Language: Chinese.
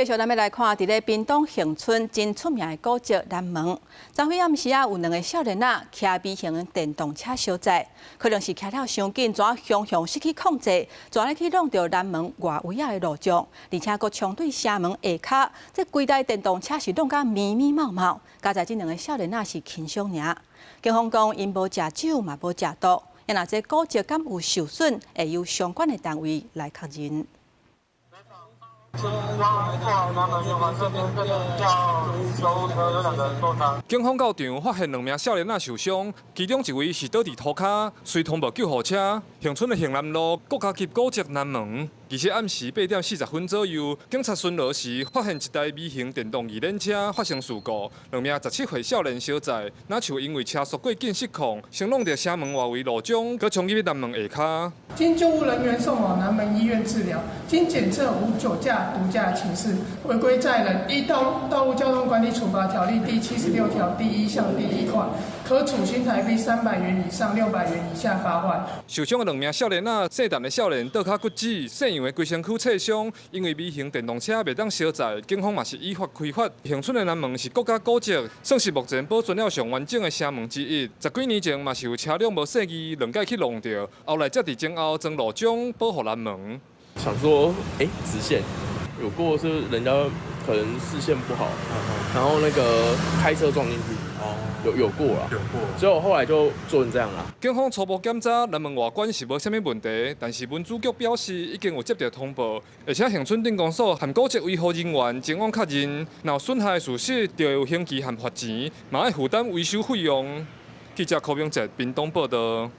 繼續咱要來看，佇咧屏東恆春真出名的古蹟南門。昨昏暗時有兩個少年仔騎微型電動車相載，可能是騎了傷緊，怎熊熊失去控制，怎咧去弄到南門外圍的路障，而且佫衝對車門下骹，這規台電動車是弄甲密密麻麻。加在這兩個少年仔是輕傷爾。警方講因無食酒嘛無食毒，若這古蹟敢有受損，會由相關的單位來確認。警方到場發現兩名少年仔受傷，其中一位是倒佇塗骹，隨通報救護車。恆春的恆南路國家級古蹟南門，而且暗時8點40分左右，警察巡邏時發現一台微型電動二輪車發生事故，兩名17歲少年相載，若像因為車速過緊失控，先弄到車門外圍路障，佮衝入南門下骹。經救護人員送往南門醫院治療，經檢測無酒駕、毒駕情事，違規載人，依道路交通管理處罰條例第76條第1項第1款，可處新台幣300元以上600元以下罰款。受傷的兩名少年仔，細漢的少年倒腳骨折，細樣的規身軀挫傷，因為微型電動車袂當相載，警方嘛是依法開罰。恆春的南門是國家古蹟，算是目前保存了上完整的車門之一。10幾年前嘛是有車輛無細意，兩界去弄掉，後來才佇前後裝路障保護南門。想說，直線有過是人家可能視線不好，然後那個開車撞進去。有過啦，所以我後來就做成這樣啦。警方初步檢查南門外觀是無啥物問題，但是文主局表示已經有接到通報，而且恆春鎮公所和古蹟維護人員前往確認，若有損害的事實，就有刑期和罰錢，嘛要負擔維修費用。記者柯明哲，屏東報道。